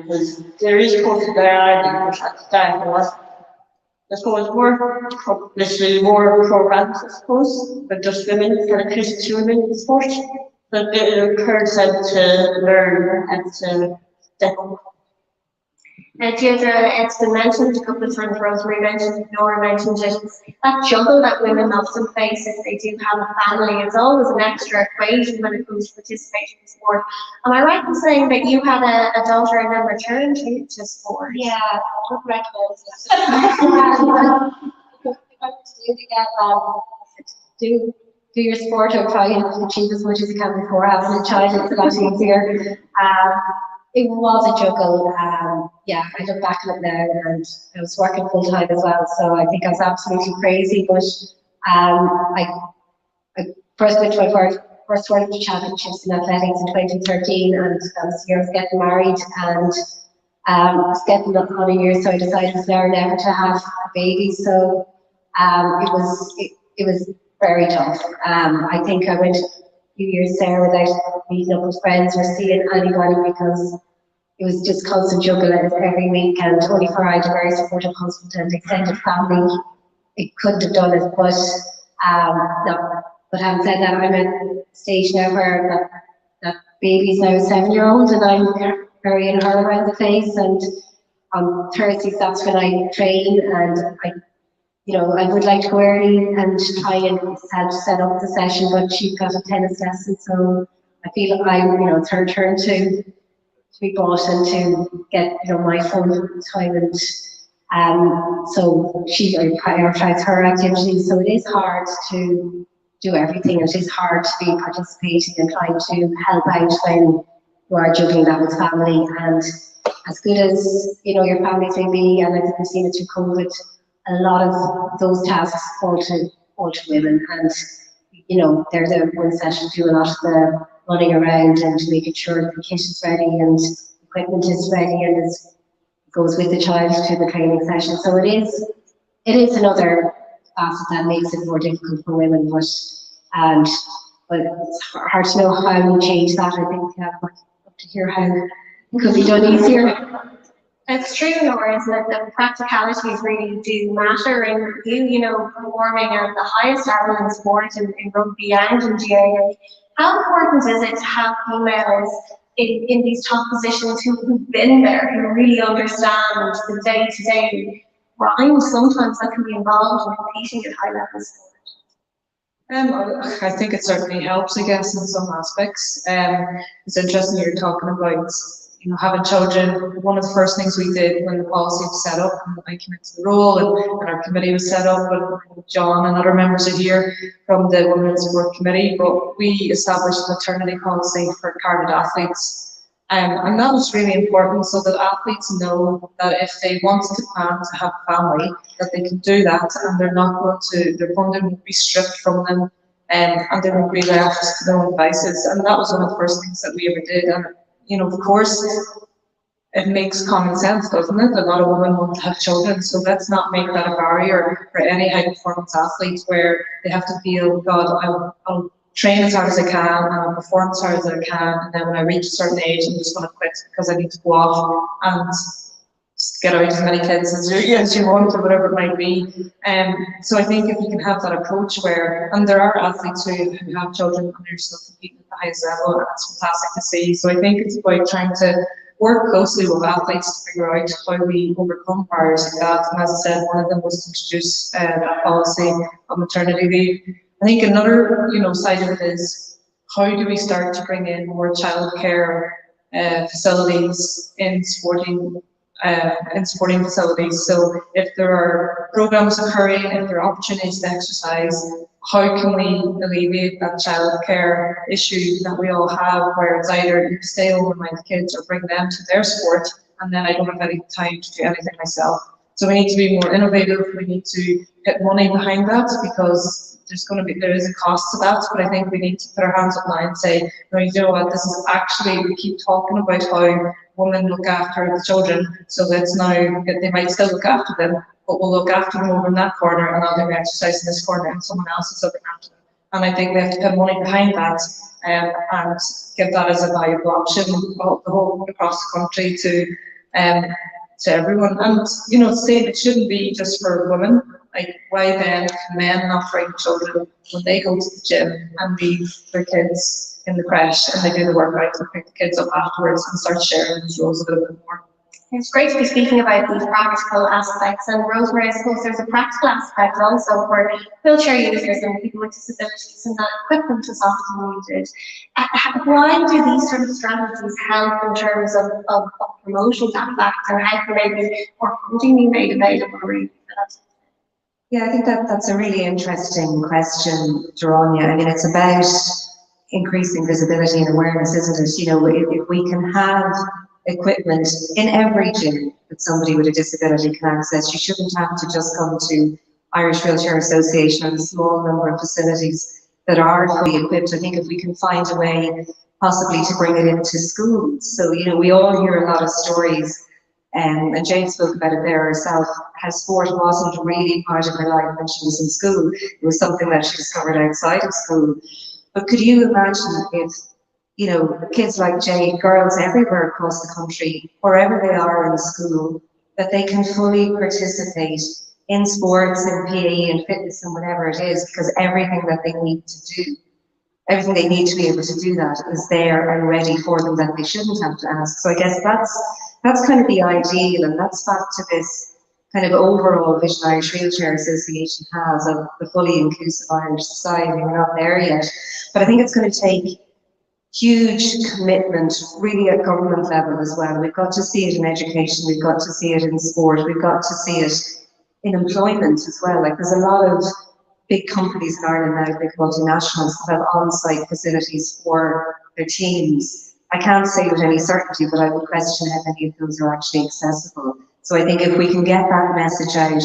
Because there is courses there already, which at the start there was. I suppose more publicity, more programs, I suppose, but just women, kind of push to women in sport. But it encourages them to learn and to step up. Deirdre, it's been mentioned a couple of times, Rosemary mentioned it, Nora mentioned it, that juggle that women often face if they do have a family, it's always an extra equation when it comes to participating in sport. Am I right in saying that you had a daughter and then returned to sport? Yeah, good record. Do your sport or try and achieve as much as you can before having a child. It's a lot easier. It was a juggle. Yeah, I look back on it now, and I was working full time as well, so I think I was absolutely crazy. But I first went to my first World Championships in athletics in 2013, and that was the year I was getting married, and I was getting on a year, so I decided it was now or never to have a baby. So it was very tough. I think I went few years there without meeting up with friends or seeing anybody because it was just constant juggle every week, and only for I had a very supportive husband and extended family, it couldn't have done it. But no. But having said that, I'm at a stage now where that baby's now a 7-year-old, and I'm carrying her around the place. And on Thursdays, that's when I train, and I would like to go early and try and help set up the session, but she's got a tennis lesson, so I feel it's her turn to be bought and to get, my full time, and so I prioritize her activities. So it is hard to do everything. It is hard to be participating and trying to help out when you are juggling that with family. And as good as your families may be, and I think we've seen it through COVID, a lot of those tasks fall to women, and they're the ones that should do a lot of the running around and making sure the kit is ready and equipment is ready and goes with the child to the training session. So it is another facet that makes it more difficult for women, but it's hard to know how we change that. I think I'd love to hear how it could be done easier. It's true, Laura, isn't it, that practicalities really do matter, and performing at the highest level in sport, in rugby and in GAA. How important is it to have females in these top positions who've been there, who really understand the day-to-day grind sometimes that can be involved in competing at high level sport? I think it certainly helps, I guess, in some aspects. It's interesting you're talking about having children. One of the first things we did when the policy was set up, and I came into the role, and our committee was set up, and John and other members are here from the Women's Sport Committee, but we established a maternity policy for carded athletes. And that was really important, so that athletes know that if they want to plan to have a family, that they can do that, and their funding won't be stripped from them, and they won't be left to their own devices. And that was one of the first things that we ever did. And of course, it makes common sense, doesn't it? A lot of women want to have children, so let's not make that a barrier for any high performance athletes where they have to feel, God, I'll train as hard as I can and I'll perform as hard as I can, and then when I reach a certain age, I'm just going to quit because I need to go off and get out as many kids as you want, or whatever it might be. So I think if you can have that approach and there are athletes who have children and they're still competing at the highest level, and it's fantastic to see. So I think it's about trying to work closely with athletes to figure out how we overcome barriers like that. And as I said, one of them was to introduce that policy of maternity leave. I think another side of it is, how do we start to bring in more childcare facilities in sporting facilities? So if there are programs occurring, if there are opportunities to exercise, how can we alleviate that childcare issue that we all have, where it's either you stay home with my kids or bring them to their sport, and then I don't have any time to do anything myself. So we need to be more innovative. We need to get money behind that, because there is a cost to that, but I think we need to put our hands up now and say, no, you know what, this is actually, we keep talking about how women look after the children, so let's now, they might still look after them, but we'll look after them over in that corner, and I'll do exercise in this corner, and someone else is looking after them. And I think we have to put money behind that, and give that as a valuable option across the country to everyone. And saying it shouldn't be just for women. Like, why then can men not bring children when they go to the gym and leave their kids in the creche, and they do the workouts and pick the kids up afterwards and start sharing those roles a little bit more? It's great to be speaking about these practical aspects, and Rosemary, I suppose there's a practical aspect also for wheelchair users and people with disabilities, and that equipment is often needed. Why do these sort of strategies help in terms of promoting that fact, and how can maybe more funding be made available really for that? Yeah, I think that's a really interesting question, Geronia. I mean, it's about increasing visibility and awareness, isn't it? If we can have equipment in every gym that somebody with a disability can access, you shouldn't have to just come to Irish Wheelchair Association or the small number of facilities that are fully equipped. I think if we can find a way possibly to bring it into schools. So, we all hear a lot of stories, and Jane spoke about it there herself, how sport wasn't really part of her life when she was in school. It was something that she discovered outside of school. But could you imagine if, you know, kids like Jade, girls everywhere across the country, wherever they are in school, that they can fully participate in sports, in PE and fitness and whatever it is, because everything that they need to do, everything they need to be able to do that is there and ready for them, that they shouldn't have to ask. So I guess that's kind of the ideal, and that's back to this kind of overall vision Irish Wheelchair Association has of the fully inclusive Irish society. We're not there yet, but I think it's going to take huge commitment really at government level as well. We've got to see it in education, we've got to see it in sport, we've got to see it in employment as well. Like, there's a lot of big companies in Ireland now, big multinationals, that have on-site facilities for their teams. I can't say with any certainty, but I would question how many of those are actually accessible. So I think if we can get that message out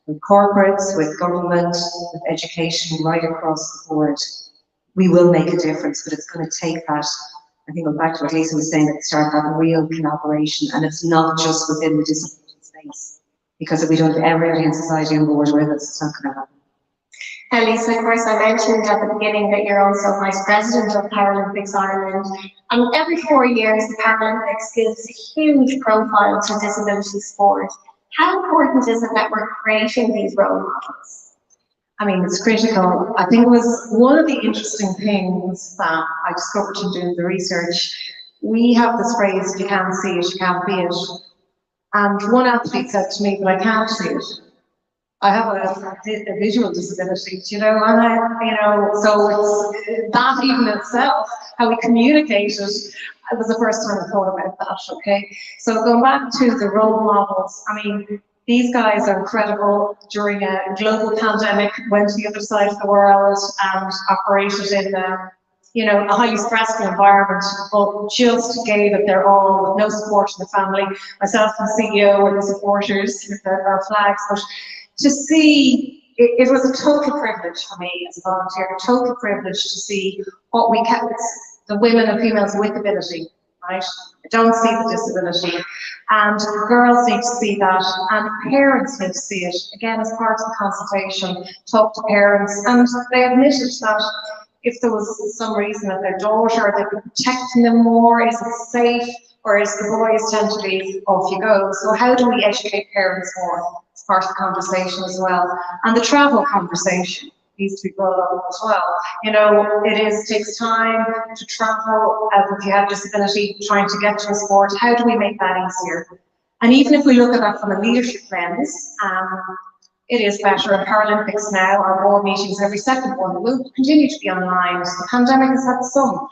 with corporates, with government, with education right across the board, we will make a difference. But it's going to take that, I think, going back to what Lisa was saying at the start, that real collaboration, and it's not just within the disability space. Because if we don't have everybody in society on board with us, it's not going to happen. And Lisa, of course, I mentioned at the beginning that you're also Vice President of Paralympics Ireland. And every 4 years, the Paralympics gives a huge profile to disability sport. How important is it that we're creating these role models? I mean, it's critical. I think it was one of the interesting things that I discovered in doing the research. We have this phrase, if you can't see it, you can't be it. And one athlete said to me, but I can't see it. I have a visual disability, you know, and so it's that even itself, how we communicate it, it was the first time I thought about that, okay? So going back to the role models, I mean, these guys are incredible. During a global pandemic, went to the other side of the world and operated in a highly stressful environment, but just gave it their all, with no support in the family. Myself and the CEO and the supporters with our flags, but to see, it was a total privilege for me as a volunteer, a total privilege to see what we kept, the women and females with ability, right? I don't see the disability, and girls need to see that, and parents need to see it. Again, as part of the consultation, talk to parents, and they admitted that if there was some reason that their daughter, they'd be protecting them more, is it safe, whereas the boys tend to be off you go. So how do we educate parents more? It's part of the conversation as well. And the travel conversation needs to be brought up as well. You know, takes time to travel, if you have disability, trying to get to a sport. How do we make that easier? And even if we look at that from a leadership lens, it is better in Paralympics now. Our board meetings, every second one, will continue to be online. The pandemic has had some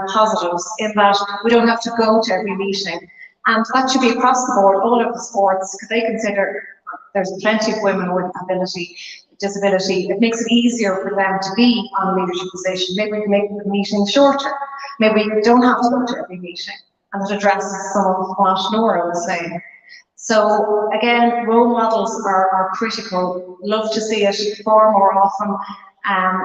positives in that we don't have to go to every meeting. And that should be across the board, all of the sports, because they consider there's plenty of women with disability. It makes it easier for them to be on a leadership position. Maybe we can make the meeting shorter. Maybe we don't have to go to every meeting. And it addresses some of what Nora was saying. So again, role models are critical. Love to see it far more often.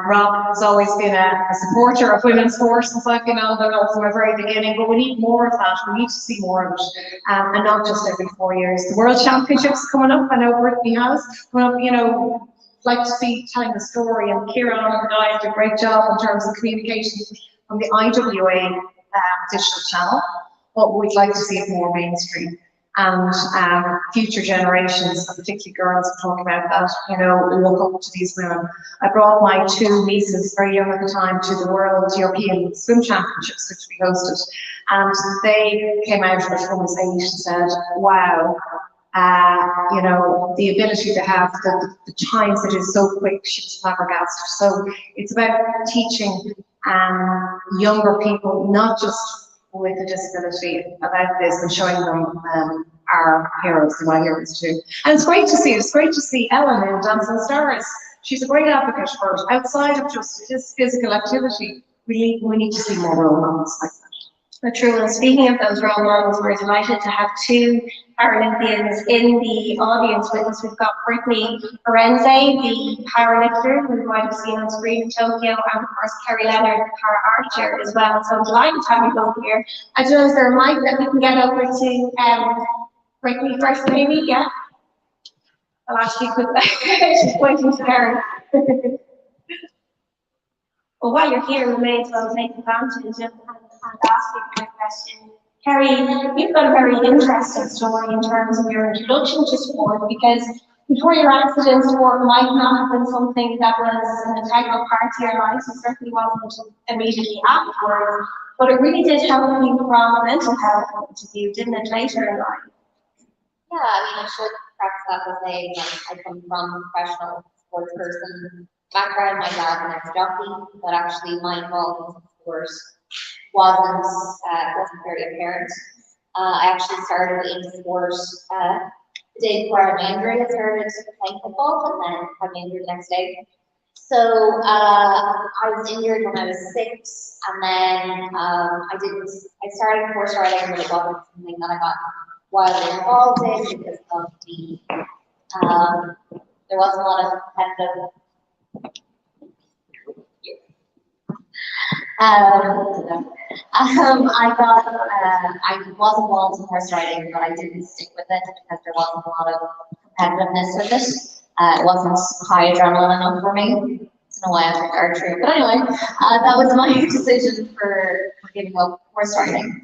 Rob has always been a supporter of women's sport since I've been on the from the very beginning, but we need more of that. We need to see more of it, and not just every 4 years. The World Championships coming up, I know Brittany has, like to see telling the story, and Kieran and the guys did a great job in terms of communication from the IWA digital channel, but we'd like to see it more mainstream. And future generations, particularly girls, talk about that, look up to these women. I brought my 2 nieces, very young at the time, to the World European Swim Championships, which we hosted, and they came out of it from this age and said, wow, the ability to have the times that is so quick, she was flabbergasted. So it's about teaching younger people, not just with a disability, about this and showing them our heroes, and my heroes too. And it's great to see it. It's great to see Ellen in Dancing Stars. She's a great advocate for it. Outside of just his physical activity, we need to see more role models like that. True. And speaking of those role models, we're delighted to have 2 Paralympians in the audience with us. We've got Brittany Orenze, the powerlifter, who you might have seen on screen in Tokyo, and of course Kerry Leonard, the para-archer as well. So I'm delighted to have you both here. I don't know, is there a mic that we can get over to Brittany first, maybe? Yeah? I'll ask you quickly. She's pointing to her. Well, while you're here, we may as well take advantage and ask you a question. Kerry, you've got a very interesting story in terms of your introduction to sport, because before your accident, sport might not have been something that was an integral part of your life. It certainly wasn't immediately afterwards, but it really did help you from a mental health point of view, didn't it, later in life? Yeah, I mean, I should preface that with saying I come from a professional sports person background. My dad's an ex-jockey, but actually my involvement in sports wasn't very apparent. I actually started in sport the day before I had my injury. I started playing football and then had my injury the next day. So I was injured when I was 6, and then I started horse riding, but it wasn't something that I got wildly involved in because of there wasn't a lot of competitive. I was involved in horse riding, but I didn't stick with it because there wasn't a lot of competitiveness with it. It wasn't high adrenaline enough for me. I don't know why I took archery, but anyway, that was my decision for giving up horse riding.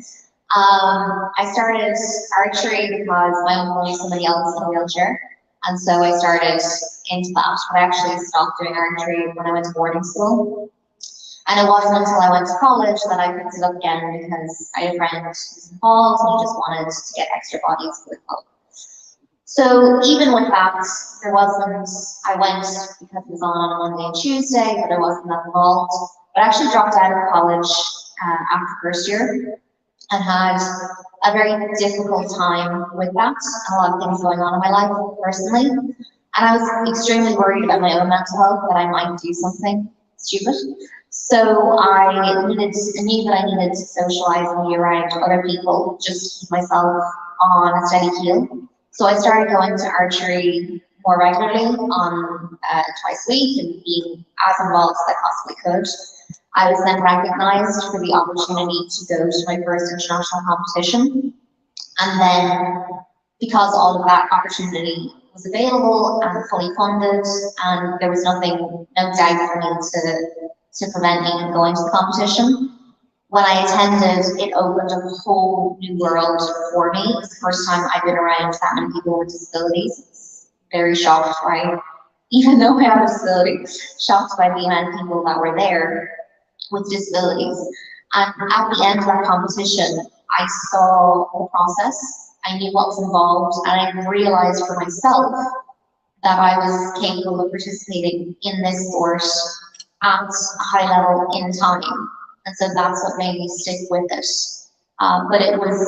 I started archery because my uncle knew somebody else in a wheelchair, and so I started into that. But I actually stopped doing archery when I went to boarding school. And it wasn't until I went to college that I picked it up again because I had a friend who was involved and he just wanted to get extra bodies for the club. So even with that, there wasn't, I went because it was on a Monday and Tuesday, but I wasn't that involved. But I actually dropped out of college after first year and had a very difficult time with that, and a lot of things going on in my life personally. And I was extremely worried about my own mental health, that I might do something stupid. So I knew that I needed to socialize and be around other people just to keep myself on a steady keel. So I started going to archery more regularly on twice a week and being as involved as I possibly could. I was then recognized for the opportunity to go to my first international competition. And then because all of that opportunity was available and fully funded, and there was no doubt for me to prevent me from going to the competition. When I attended, it opened a whole new world for me. It was the first time I'd been around that many people with disabilities. Very shocked by, even though I had a disability, shocked by the amount of people that were there with disabilities. And at the end of that competition, I saw the process, I knew what was involved, and I realized for myself that I was capable of participating in this sport at a high level in time. And so that's what made me stick with it. But it was,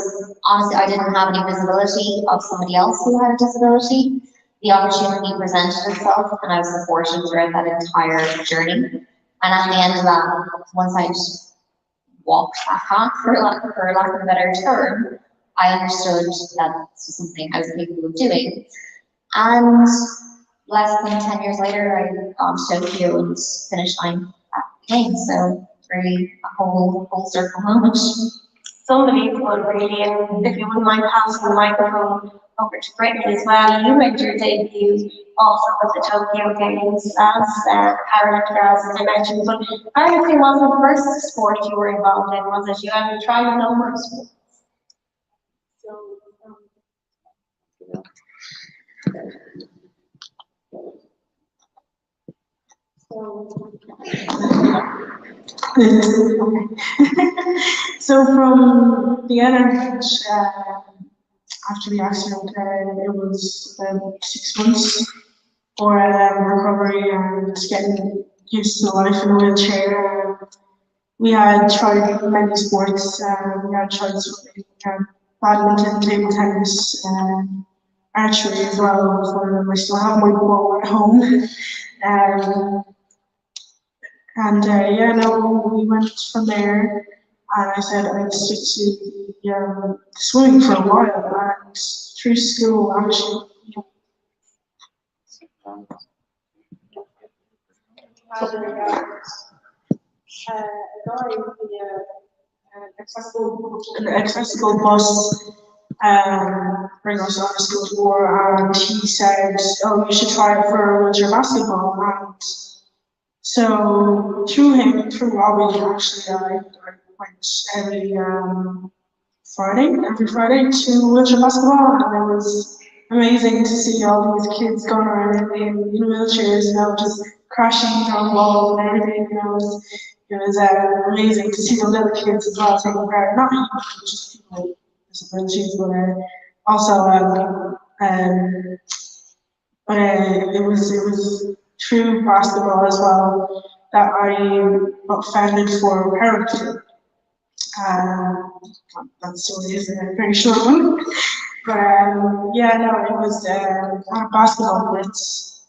honestly, I didn't have any visibility of somebody else who had a disability. The opportunity presented itself and I was supported throughout that entire journey. And at the end of that, once I just walked that path, for lack of a better term, I understood that this was something I was capable of doing. And less than 10 years later, I got to Tokyo and finished line at the games. So really a whole circle moment. Unbelievable, really. And if you wouldn't mind passing the microphone over to Brittany as well, you made your debut also at the Tokyo Games as Paralympic girls, as I mentioned. But powerlifting wasn't the first sport you were involved in, was it? You had tried a number of sports. So from the end, after the accident, it was 6 months for recovery and getting used to life in a wheelchair. We had tried many sports. We had tried swimming, badminton, table tennis, archery as well. I still have my ball at home. We went from there, and I said I'd stick to swimming for a while, and through school, actually. An accessible bus bring us on a school tour, and he said, "Oh, you should try it for wheelchair basketball." And So through him, through Robbie, actually, I went every Friday to wheelchair basketball, and it was amazing to see all these kids going around in wheelchairs, just crashing down walls and everything. It was amazing to see the little kids as well taking part, not even just people with disabilities, but also it was through basketball as well that I got founded for powerlifting. That story is a very short one, but it was on a basketball blitz.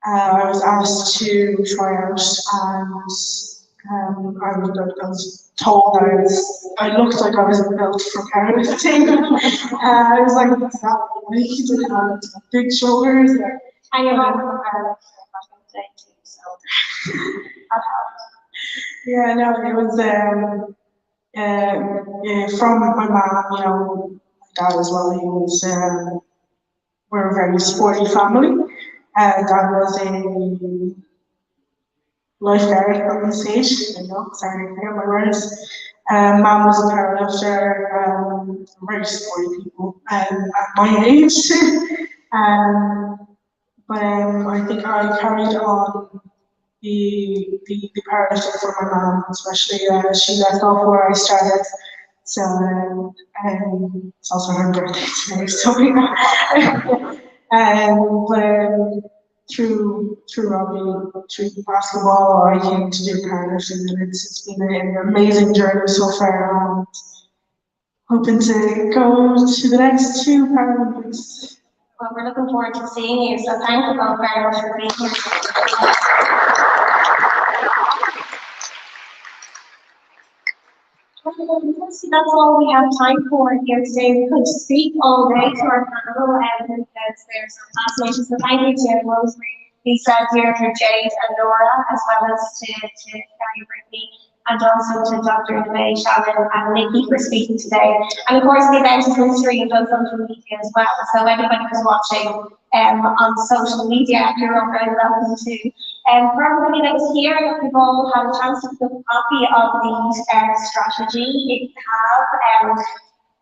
I was asked to try out, and I was told that I looked like I was built for powerlifting. I was like, what's that? He didn't have big shoulders. And you're not prepared for today too, so that helped. Yeah, no, it was from my mom, my dad as well. He was, we're a very sporty family. Dad was a lifeguard on the stage, sorry, I forgot my words. Mom was a powerlifter, very sporty people at my age. But I think I carried on the powerlifting for my mom, especially she left off where I started. So it's also her birthday today, so but through Robbie, through basketball, I came to do powerlifting, and it's been an amazing journey so far. And hoping to go to the next two Paralympics. Well, we're looking forward to seeing you, so thank you both very much for being here. That's all we have time for here today. We could speak all day to our panel, because they're so fascinating. So thank you to Rosemary, Lisa, Deirdre, Jade, and Laura, as well as to Gary Brittany, and also to Dr. May, Shannon, and Nikki for speaking today. And of course, the event has been streamed on social media as well. So anybody who's watching on social media, you're all very welcome to. For everybody that was here, we've all had a chance to pick up a copy of the strategy. You have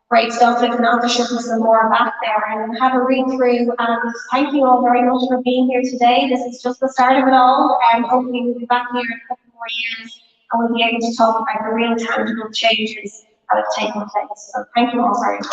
great stuff. If not, there should be some more back there, and have a read through. And thank you all very much for being here today. This is just the start of it all, and hopefully we'll be back here in a couple more years, and we'll be able to talk about the real tangible changes that have taken place. So thank you all very much.